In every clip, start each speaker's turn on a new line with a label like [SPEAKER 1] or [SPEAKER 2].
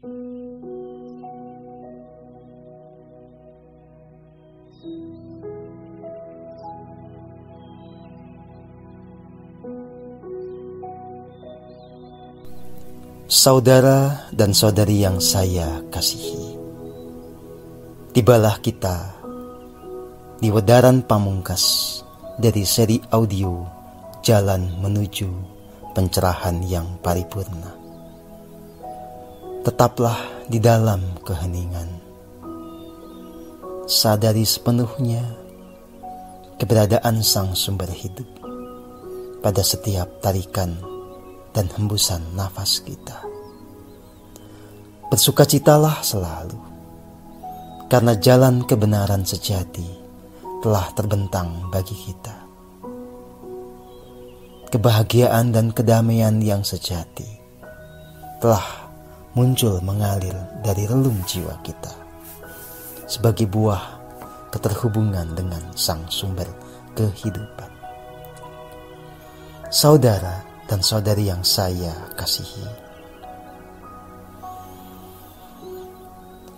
[SPEAKER 1] Saudara dan saudari yang saya kasihi, tibalah kita di wedaran pamungkas dari seri audio Jalan Menuju Pencerahan yang Paripurna. Tetaplah di dalam keheningan, sadari sepenuhnya keberadaan Sang Sumber Hidup pada setiap tarikan dan hembusan nafas kita. Bersukacitalah selalu, karena jalan kebenaran sejati telah terbentang bagi kita. Kebahagiaan dan kedamaian yang sejati telah muncul mengalir dari relung jiwa kita sebagai buah keterhubungan dengan Sang Sumber Kehidupan. Saudara dan saudari yang saya kasihi,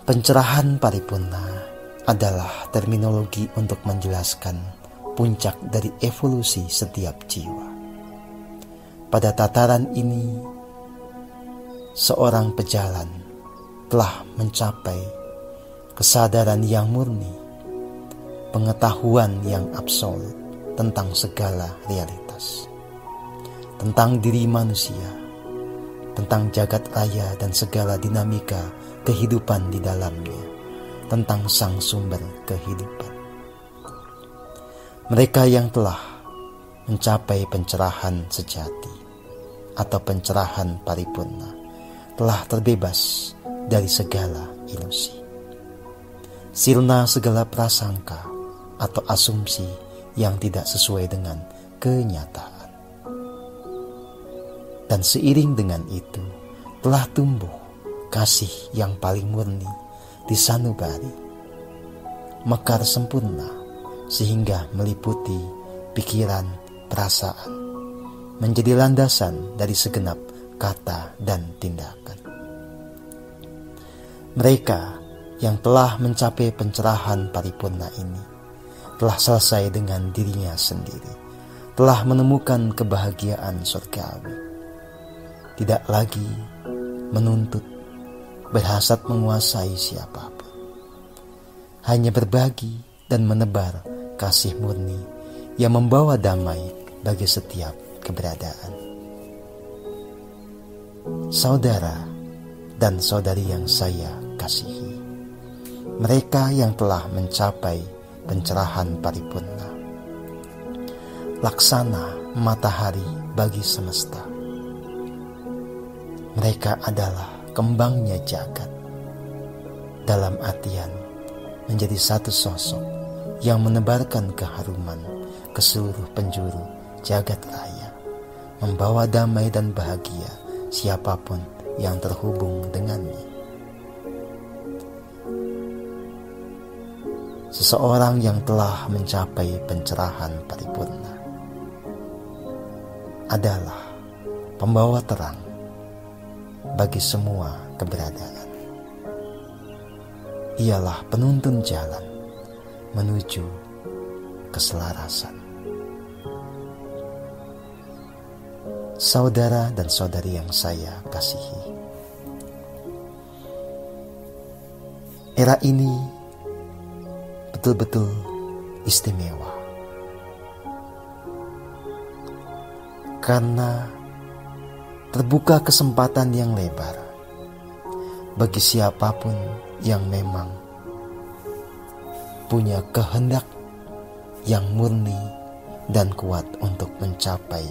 [SPEAKER 1] pencerahan paripurna adalah terminologi untuk menjelaskan puncak dari evolusi setiap jiwa. Pada tataran ini, seorang pejalan telah mencapai kesadaran yang murni, pengetahuan yang absolut tentang segala realitas, tentang diri manusia, tentang jagat raya dan segala dinamika kehidupan di dalamnya, tentang Sang Sumber Kehidupan. Mereka yang telah mencapai pencerahan sejati atau pencerahan paripurna telah terbebas dari segala ilusi, sirna segala prasangka atau asumsi yang tidak sesuai dengan kenyataan. Dan seiring dengan itu telah tumbuh kasih yang paling murni di sanubari, mekar sempurna sehingga meliputi pikiran, perasaan, menjadi landasan dari segenap kata dan tindakan. Mereka yang telah mencapai pencerahan paripurna ini telah selesai dengan dirinya sendiri, telah menemukan kebahagiaan surgawi. Tidak lagi menuntut, berhasrat menguasai siapapun. Hanya berbagi dan menebar kasih murni yang membawa damai bagi setiap keberadaan. Saudara dan saudari yang saya kasihi, mereka yang telah mencapai pencerahan paripurna, laksana matahari bagi semesta. Mereka adalah kembangnya jagat, dalam artian menjadi satu sosok yang menebarkan keharuman ke seluruh penjuru jagat raya, membawa damai dan bahagia siapapun yang terhubung dengannya. Seseorang yang telah mencapai pencerahan paripurna adalah pembawa terang bagi semua keberadaan. Ialah penuntun jalan menuju keselarasan. Saudara dan saudari yang saya kasihi, era ini betul-betul istimewa karena terbuka kesempatan yang lebar bagi siapapun yang memang punya kehendak yang murni dan kuat untuk mencapai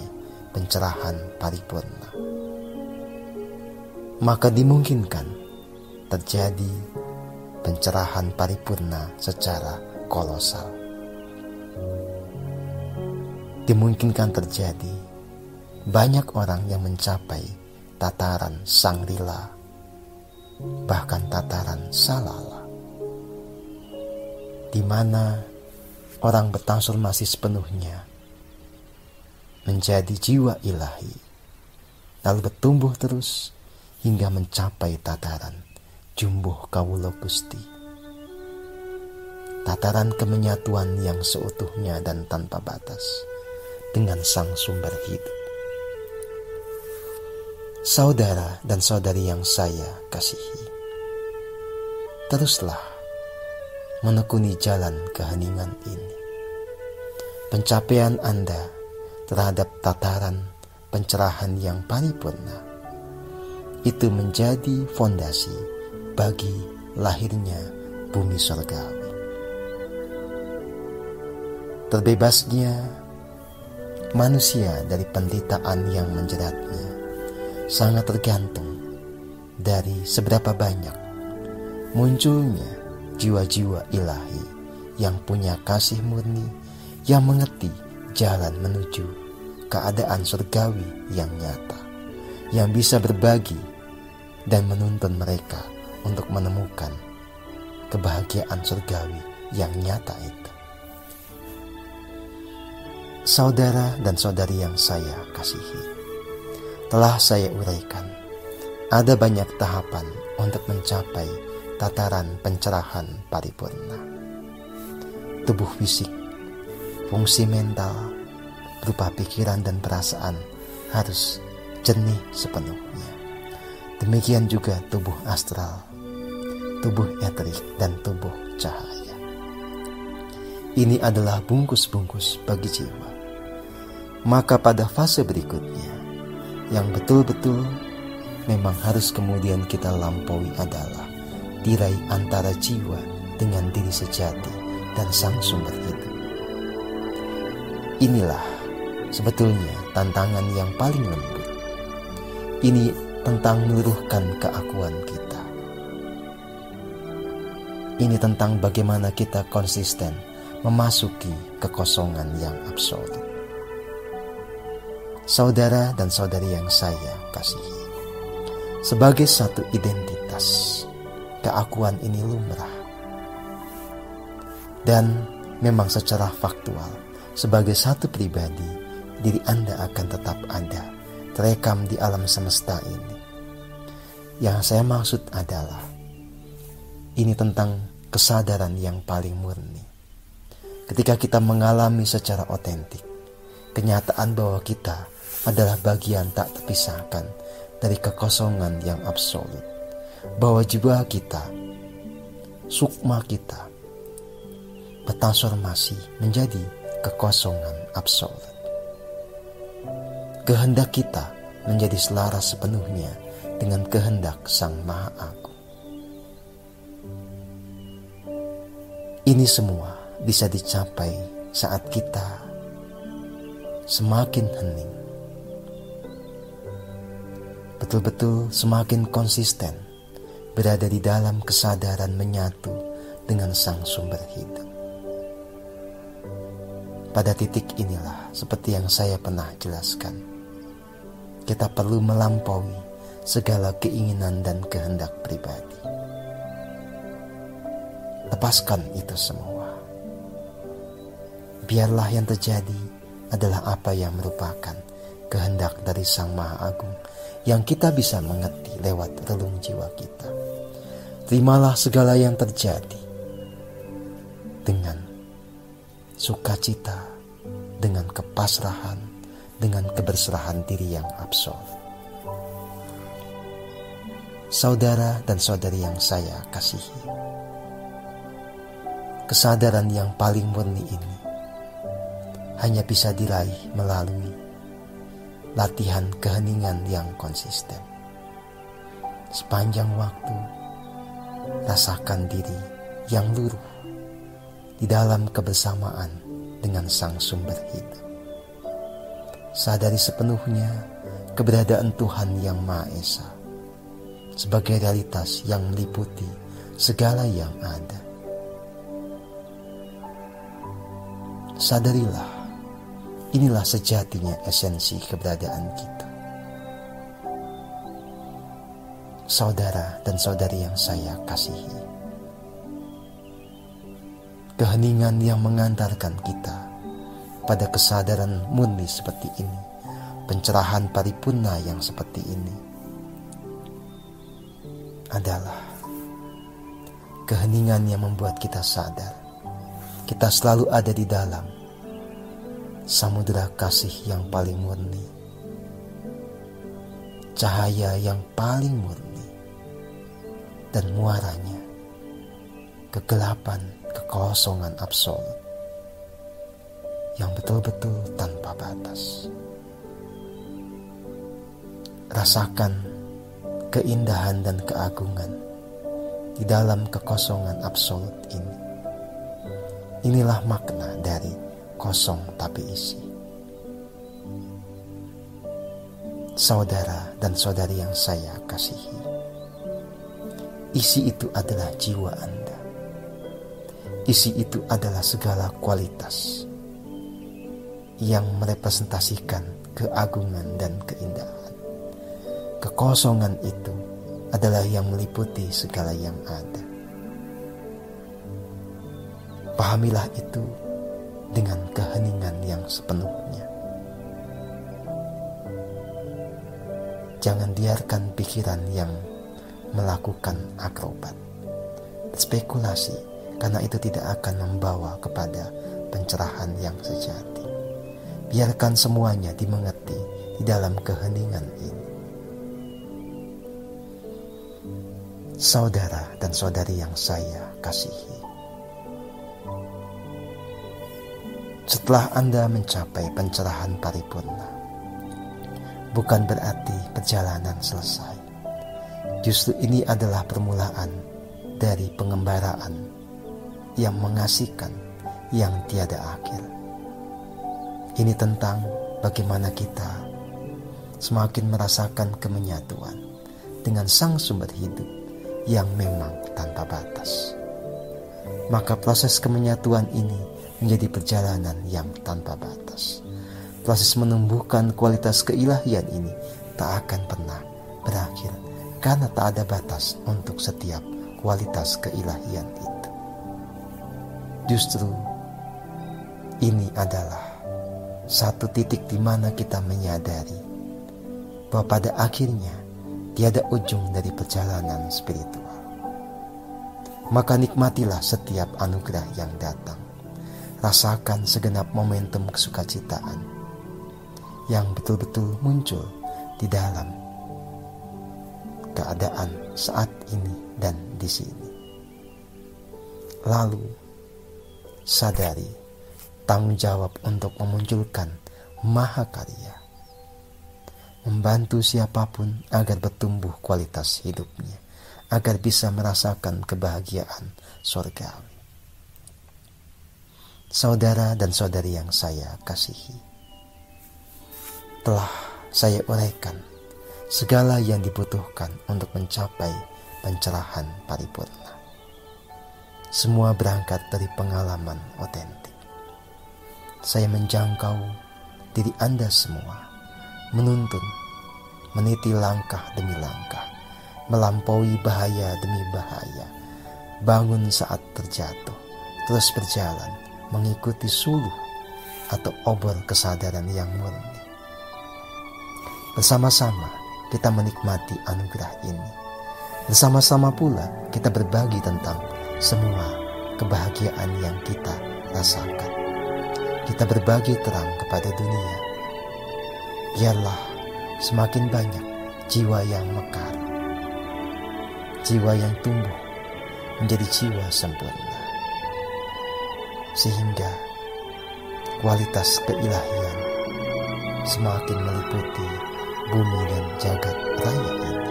[SPEAKER 1] pencerahan paripurna. Maka dimungkinkan terjadi pencerahan paripurna secara kolosal. Dimungkinkan terjadi banyak orang yang mencapai tataran Sangrila, bahkan tataran Salala, di mana orang bertransformasi sepenuhnya menjadi jiwa ilahi, lalu bertumbuh terus hingga mencapai tataran jumbuh kawula Gusti. Tataran kemenyatuan yang seutuhnya dan tanpa batas dengan Sang Sumber Hidup. Saudara dan saudari yang saya kasihi, teruslah menekuni jalan keheningan ini. Pencapaian Anda terhadap tataran pencerahan yang paripurna itu menjadi fondasi bagi lahirnya bumi surgawi. Terbebasnya manusia dari penderitaan yang menjeratnya sangat tergantung dari seberapa banyak munculnya jiwa-jiwa ilahi yang punya kasih murni, yang mengerti jalan menuju keadaan surgawi yang nyata, yang bisa berbagi dan menuntun mereka untuk menemukan kebahagiaan surgawi yang nyata itu. Saudara dan saudari yang saya kasihi, telah saya uraikan, ada banyak tahapan untuk mencapai tataran pencerahan paripurna. Tubuh fisik, fungsi mental, berupa pikiran dan perasaan harus jernih sepenuhnya. Demikian juga tubuh astral, tubuh eterik, dan tubuh cahaya. Ini adalah bungkus-bungkus bagi jiwa. Maka pada fase berikutnya, yang betul-betul memang harus kemudian kita lampaui adalah tirai antara jiwa dengan diri sejati dan Sang Sumber Hidup. Inilah sebetulnya tantangan yang paling lembut. Ini tentang meluruhkan keakuan kita. Ini tentang bagaimana kita konsisten memasuki kekosongan yang absolut. Saudara dan saudari yang saya kasihi, sebagai satu identitas, keakuan ini lumrah. Dan memang secara faktual, sebagai satu pribadi, diri Anda akan tetap ada, terekam di alam semesta ini. Yang saya maksud adalah, ini tentang kesadaran yang paling murni. Ketika kita mengalami secara otentik kenyataan bahwa kita adalah bagian tak terpisahkan dari kekosongan yang absolut, bahwa jiwa kita, sukma kita, bertransformasi menjadi kekosongan absolut. Kehendak kita menjadi selaras sepenuhnya dengan kehendak Sang Maha Agung. Ini semua bisa dicapai saat kita semakin hening, betul-betul semakin konsisten berada di dalam kesadaran menyatu dengan Sang Sumber Hidup. Pada titik inilah, seperti yang saya pernah jelaskan, kita perlu melampaui segala keinginan dan kehendak pribadi. Lepaskan itu semua. Biarlah yang terjadi adalah apa yang merupakan kehendak dari Sang Maha Agung yang kita bisa mengerti lewat relung jiwa kita. Terimalah segala yang terjadi dengan sukacita, dengan kepasrahan, dengan keberserahan diri yang absolut. Saudara dan saudari yang saya kasihi, kesadaran yang paling murni ini hanya bisa diraih melalui latihan keheningan yang konsisten. Sepanjang waktu, rasakan diri yang luruh di dalam kebersamaan dengan Sang Sumber Hidup. Sadari sepenuhnya keberadaan Tuhan yang Maha Esa sebagai realitas yang meliputi segala yang ada. Sadarilah, inilah sejatinya esensi keberadaan kita. Saudara dan saudari yang saya kasihi, keheningan yang mengantarkan kita pada kesadaran murni seperti ini, pencerahan paripurna yang seperti ini, adalah keheningan yang membuat kita sadar kita selalu ada di dalam samudera kasih yang paling murni, cahaya yang paling murni, dan muaranya kegelapan, kekosongan absolut yang betul-betul tanpa batas. Rasakan keindahan dan keagungan di dalam kekosongan absolut ini. Inilah makna dari kosong tapi isi. Saudara dan saudari yang saya kasihi, isi itu adalah jiwa Anda. Isi itu adalah segala kualitas yang merepresentasikan keagungan dan keindahan. Kekosongan itu adalah yang meliputi segala yang ada. Pahamilah itu dengan keheningan yang sepenuhnya. Jangan biarkan pikiran yang melakukan akrobat, spekulasi, karena itu tidak akan membawa kepada pencerahan yang sejati. Biarkan semuanya dimengerti di dalam keheningan ini. Saudara dan saudari yang saya kasihi, setelah Anda mencapai pencerahan paripurna, bukan berarti perjalanan selesai. Justru ini adalah permulaan dari pengembaraan yang mengasihkan, yang tiada akhir. Ini tentang bagaimana kita semakin merasakan kemenyatuan dengan Sang Sumber Hidup yang memang tanpa batas. Maka proses kemenyatuan ini menjadi perjalanan yang tanpa batas. Proses menumbuhkan kualitas keilahian ini tak akan pernah berakhir, karena tak ada batas untuk setiap kualitas keilahian itu. Justru ini adalah satu titik di mana kita menyadari bahwa pada akhirnya tiada ujung dari perjalanan spiritual. Maka nikmatilah setiap anugerah yang datang. Rasakan segenap momentum kesukacitaan yang betul-betul muncul di dalam keadaan saat ini dan di sini. Lalu sadari tanggung jawab untuk memunculkan mahakarya, membantu siapapun agar bertumbuh kualitas hidupnya, agar bisa merasakan kebahagiaan surgawi. Saudara dan saudari yang saya kasihi, telah saya uraikan segala yang dibutuhkan untuk mencapai pencerahan paripurna. Semua berangkat dari pengalaman otentik. Saya menjangkau diri Anda semua, menuntun, meniti langkah demi langkah, melampaui bahaya demi bahaya, bangun saat terjatuh, terus berjalan, mengikuti suluh atau obor kesadaran yang murni. Bersama-sama kita menikmati anugerah ini. Bersama-sama pula kita berbagi tentang semua kebahagiaan yang kita rasakan. Kita berbagi terang kepada dunia. Biarlah semakin banyak jiwa yang mekar, jiwa yang tumbuh menjadi jiwa sempurna, sehingga kualitas keilahian semakin meliputi bumi dan jagat raya ini.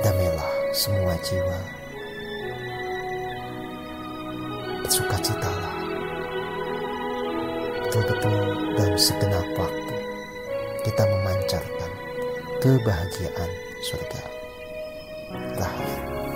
[SPEAKER 1] Damailah semua jiwa, bersukacitalah betul-betul dalam segenap waktu kita memancarkan kebahagiaan surga. Rahayu.